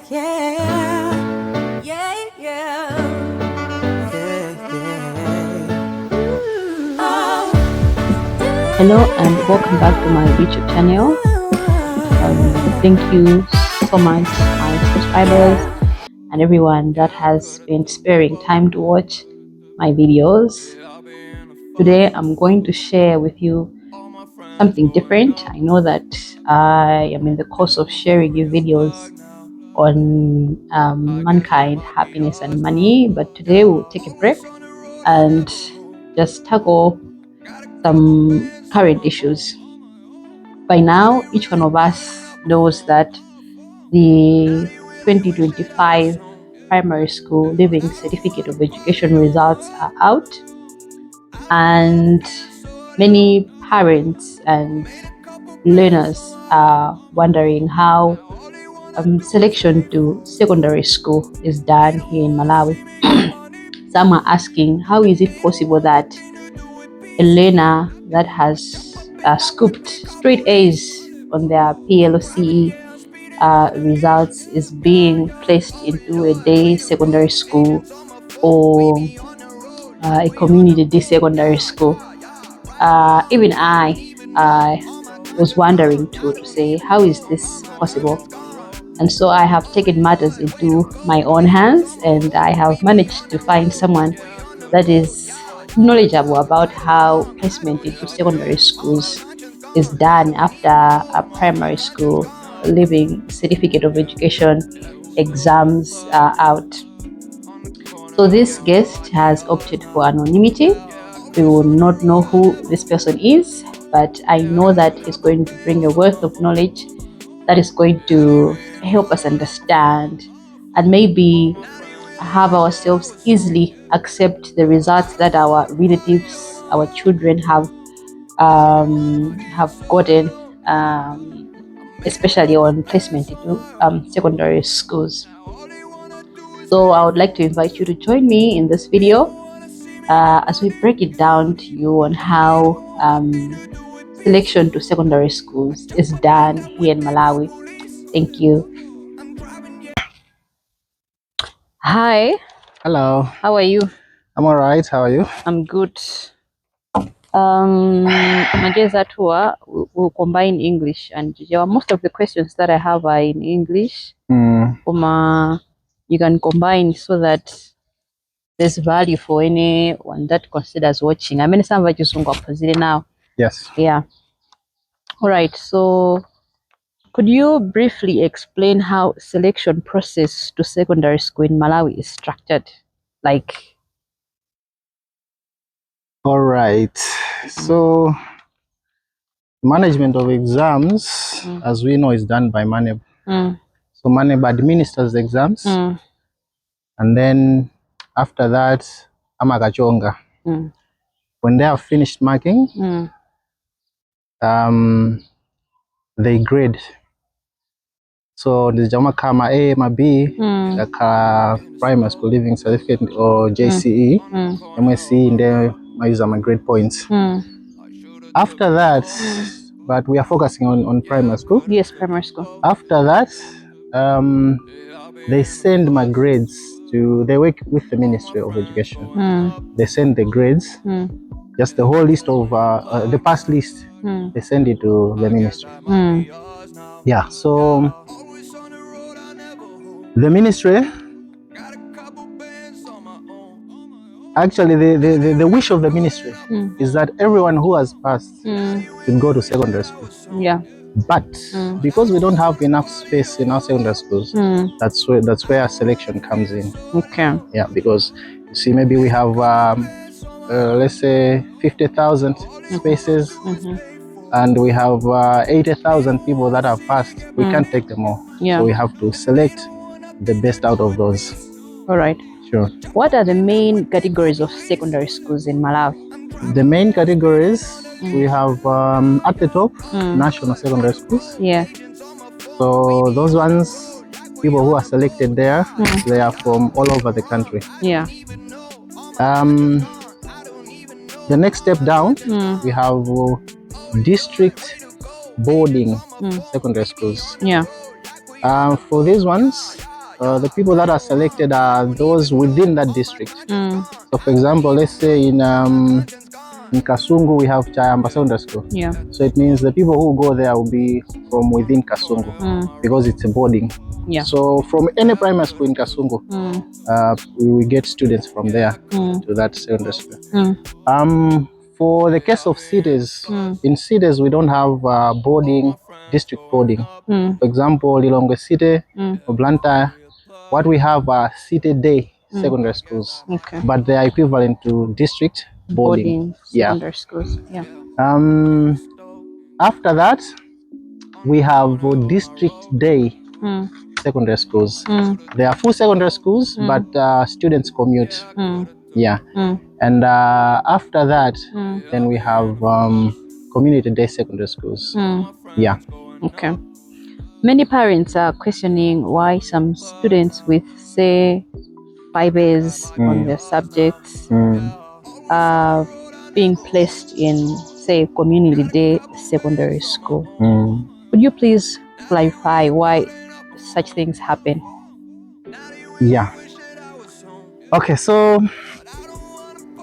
yeah, yeah, yeah, Hello and welcome back to my YouTube channel. Thank you so much, my subscribers and everyone that has been sparing time to watch my videos. Today I'm going to share with you something different. I know that I am in the course of sharing you videos on mankind, happiness and money, but today we'll take a break and just tackle some current issues. By now, each one of us knows that the 2025 primary school Living Certificate of Education results are out, and many parents and learners are wondering how selection to secondary school is done here in Malawi. Some are asking, how is it possible that a learner that has scooped straight A's on their PLCE results is being placed into a day secondary school or a community day secondary school? Even I was wondering to say, how is this possible? And so I have taken matters into my own hands, and I have managed to find someone that is knowledgeable about how placement into secondary schools is done after a primary school Living Certificate of Education exams are out. So this guest has opted for anonymity. We will not know who this person is, but I know that he's going to bring a wealth of knowledge that is going to help us understand and maybe have ourselves easily accept the results that our relatives, our children have gotten, especially on placement into secondary schools. So I would like to invite you to join me in this video as we break it down to you on how selection to secondary schools is done here in Malawi. Thank you. Hi. Hello. How are you? I'm all right. How are you? I'm good. Mageza tour will combine English and most of the questions that I have are in English. You can combine so that there's value for anyone that considers watching. I mean, some of you now. Yes. Yeah. All right. So, could you briefly explain how selection process to secondary school in Malawi is structured? Like. All right. So, management of exams, as we know, is done by MANEB. So MANEB administers the exams, and then after that, Amagachonga. When they have finished marking, they grade. So the Jama Kama A, Ma B, like primary school Living Certificate or JCE, MSc, and then I use my grade points. After that, but we are focusing on primary school. Yes, primary school. After that, they send my grades to, they work with the Ministry of Education. They send the grades, just the whole list of, the past list, they send it to the ministry. Yeah, so the ministry, actually the wish of the ministry is that everyone who has passed should go to secondary school. Yeah. But because we don't have enough space in our secondary schools, that's where selection comes in. Okay. Yeah, because you see, maybe we have let's say 50,000 spaces, and we have 80,000 people that have passed. We can't take them all. Yeah. So we have to select the best out of those. All right. Sure. What are the main categories of secondary schools in Malawi? The main categories, we have at the top, national secondary schools. Yeah. So those ones, people who are selected there, they are from all over the country. Yeah. The next step down, we have district boarding secondary schools. Yeah. For these ones, the people that are selected are those within that district. So for example, let's say in Kasungu we have Chayamba Secondary School. Yeah. So it means the people who go there will be from within Kasungu because it's a boarding. Yeah. So from any primary school in Kasungu, we get students from there to that secondary school. For the case of cities, in cities we don't have boarding, district boarding. For example, Lilongwe City, Blantyre, what we have are city day secondary schools, but they are equivalent to district boarding secondary schools. Yeah. After that, we have district day secondary schools. They are full secondary schools, but students commute. Yeah. And after that, then we have community day secondary schools. Yeah. Okay. Many parents are questioning why some students with, say, 5As on their subjects are being placed in, say, community day secondary school. Would you please clarify why such things happen? Yeah. Okay, so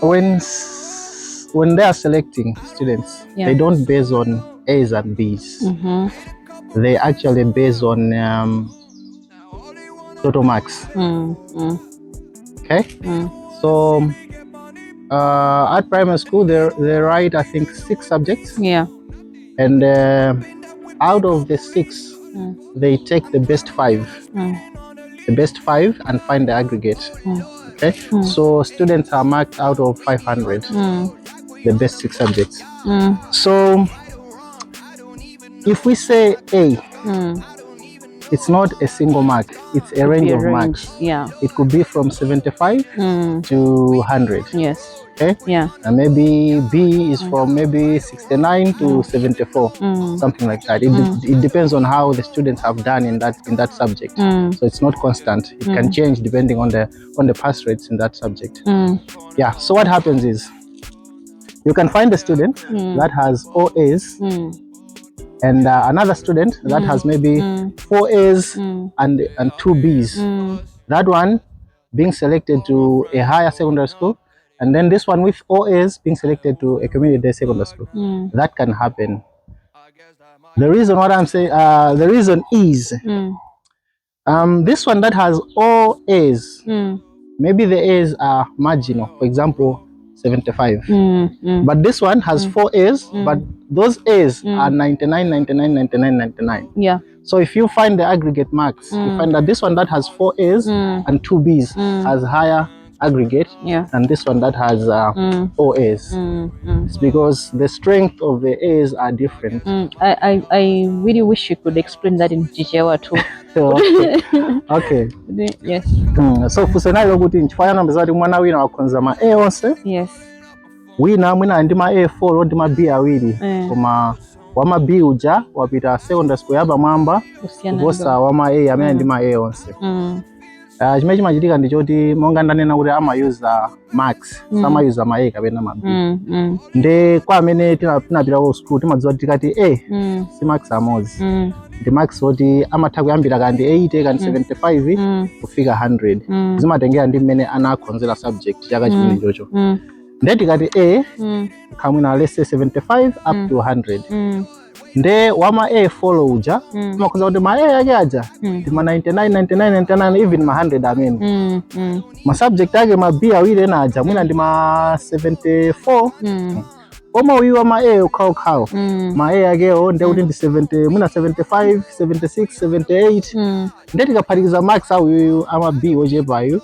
when they are selecting students, they don't base on A's and B's. They actually base on total marks. Okay. So at primary school, they write, I think, 6 subjects. Yeah. And out of the 6, they take the best 5. The best 5 and find the aggregate. Okay. So students are marked out of 500. The best 6 subjects. So if we say A, it's not a single mark, it's a range of marks. Yeah. It could be from 75 to 100. Yes. Okay. Yeah. And maybe B is from maybe 69 to 74, something like that. It depends on how the students have done in that subject. So it's not constant. It can change depending on the pass rates in that subject. Yeah. So what happens is you can find a student that has 4 A's and another student that has maybe 4 A's and 2 B's. That one being selected to a higher secondary school, and then this one with 4 A's being selected to a community day secondary school. That can happen. The reason what I'm saying, the reason is this one that has all A's, maybe the A's are marginal. For example, 75. But this one has 4 A's, but those A's are 99, 99, 99, 99. Yeah. So if you find the aggregate marks, you find that this one that has 4 A's and 2 B's has higher aggregate than this one that has 4 A's. It's because the strength of the A's are different. I really wish you could explain that in Chichewa too. Okay. Yes. So fusenayo kuti nchifanya mbezati mwana wina wakonza ma A onse. Yes. Wina mwina ndi ma A4 ndi ma B awiri. Koma wama B uja wapita secondary school yaba mwamba kuposa wama A amene ndi ma A onse. Chimene chimachitika ndichoti monga ndanena kuti ama-user marks, sama-user ma A kapena ma B. Nde kwa amene tinapita ku school timadziwa kuti tikati A si marks amodzi. Ndi marks oti amatha kuyambira kandi 80 kandi 75 kufika 100. Zimatengera ndi mmene anakhonzera subject chaka chimene chocho. Nde tikati A kamwina let's say 75 up to 100. Nde wama A follow uja makonza kuti ma A yake aja ndi ma 99 99 99 even ma 100 amene ma subject yake ma B awiri ena aja mwina ndi ma 74 oma uyiwa ma A ukhawo ma A yakewo nde kuti ndi 70 mwina 75 76 78 nde tikaphatikiza marks awuyu ama B ochepayo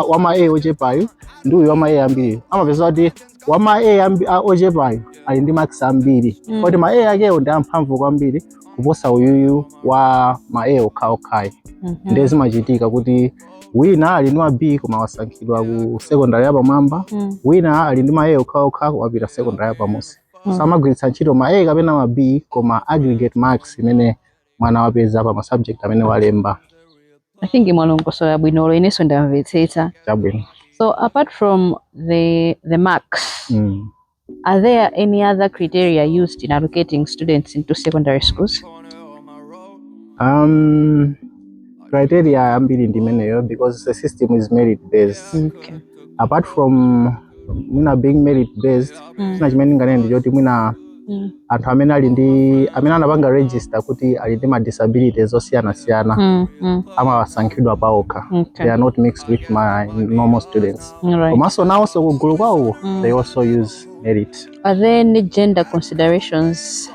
wama A ochepayo ndi uyu wama A ambiri amapeza kuti wama A ochepayo ali ndi marks ambiri kuti ma A yakewo ndi amphamvu kwambiri kuposa uyuyu wa ma A okhaokhayo. Nde zimachitika kuti wina ali ndi ma B koma wasankhidwa ku secondary yapamwamba, wina ali ndi ma A okhaokha wapita secondary yapamusi. Samagwiritsa ntchito ma A kapena ma B koma aggregate marks imene mwana wapeza pa ma subject amene walemba. I think mwalongosola bwinolo ineso ndamvetsetsa. Chabwino. So apart from the marks, are there any other criteria used in allocating students into secondary schools? criteria ambiri ndimeneyo because the system is merit based. Okay. Apart from mwina being merit based, china chimene ngane ndichoti mwina anthu amene ali ndi amene anapanga register kuti ali ndi ma disabilities osiyana-siyana amasankhidwa paokha. They are not mixed with my normal students. Komanso nawonso kugulu kwawo they also use merit. Are there any gender considerations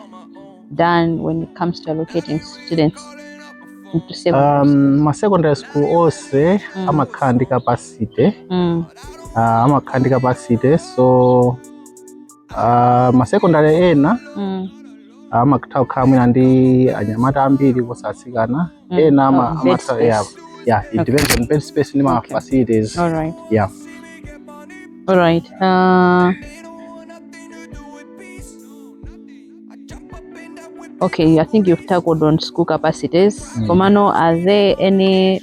done when it comes to allocating students into secondary schools? Ma secondary school onse amakhala ndi capacity. Amakhala ndi capacity, so ma secondary ena amakhala kukhala mwina ndi anyamata ambiri kuposa atsikana. Ena amakhala yeah, it depends on bed space and my facilities. All right. Yeah. All right. Okay, I think you've tackled on school capacities. Komano, are there any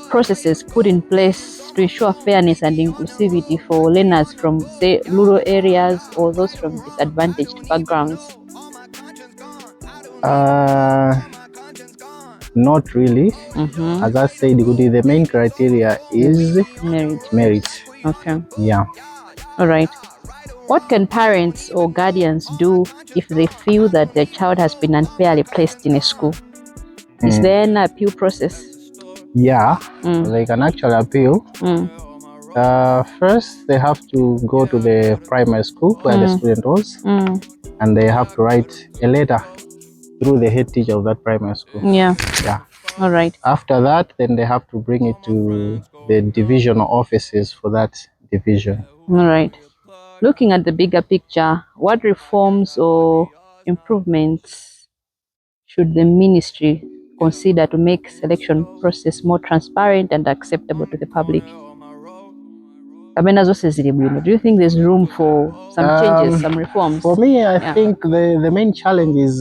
processes put in place to ensure fairness and inclusivity for learners from, say, rural areas or those from disadvantaged backgrounds? Not really. As I said, the main criteria is merit. Okay. Yeah. All right. What can parents or guardians do if they feel that their child has been unfairly placed in a school? Is there an appeal process? Yeah, they can actually appeal. First, they have to go to the primary school where the student was, and they have to write a letter through the head teacher of that primary school. Yeah. Yeah. All right. After that, then they have to bring it to the divisional offices for that division. All right. Looking at the bigger picture, what reforms or improvements should the ministry consider to make selection process more transparent and acceptable to the public? Do you think there's room for some changes, some reforms? For me, I think the main challenge is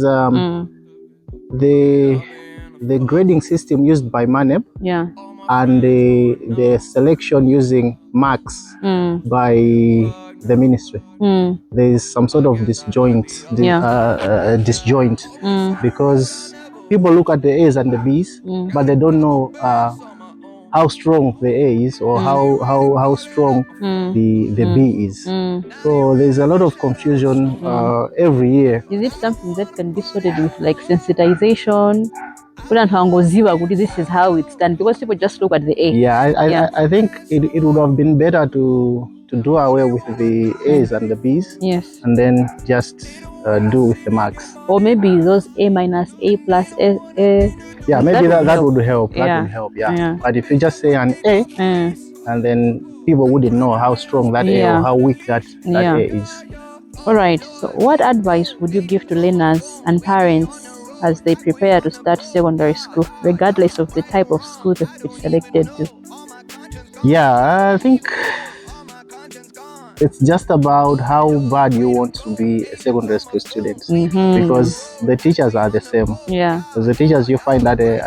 the grading system used by MANEB. Yeah. And the selection using marks by the ministry. There is some sort of disjoint because people look at the A's and the B's, but they don't know how strong the A is or how strong the B is. So there's a lot of confusion every year. Is it something that can be sorted with like sensitization? This is how it's done, because people just look at the A. Yeah, I think it would have been better to do away with the A's and the B's. Yes. And then just do with the marks. Or maybe those A minus, A plus, A. Yeah, maybe that would help. That would help. Yeah. But if you just say an A, and then people wouldn't know how strong that A or how weak that A is. All right. So, what advice would you give to learners and parents as they prepare to start secondary school, regardless of the type of school they've been selected to? Yeah, I think it's just about how bad you want to be a secondary school student, because the teachers are the same. Yeah. So the teachers you find at a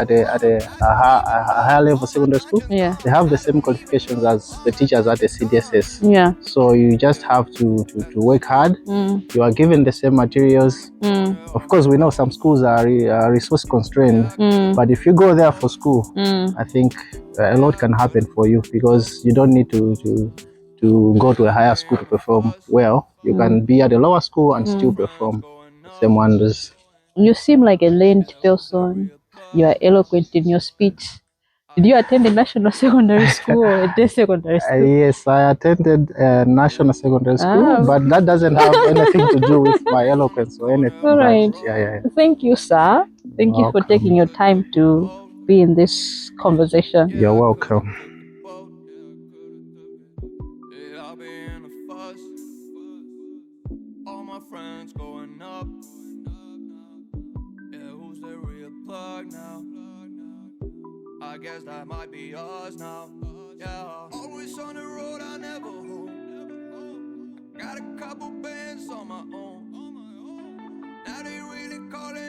higher level secondary school, they have the same qualifications as the teachers at the CDSS. Yeah. So you just have to work hard. You are given the same materials. Of course, we know some schools are resource constrained, but if you go there for school, I think a lot can happen for you, because you don't need to go to a higher school to perform well. You can be at a lower school and still perform the same wonders. You seem like a learned person. You are eloquent in your speech. Did you attend a national secondary school or a day secondary school? Yes, I attended a national secondary school, but that doesn't have anything to do with my eloquence or anything. All right. Yeah. Thank you, sir. Thank you for taking your time to be in this conversation. You're welcome. All my friends going up. Yeah, who's the real plug now? I guess that might be us now. Yeah, always on the road, I never home. Got a couple bands on my own. Now they really calling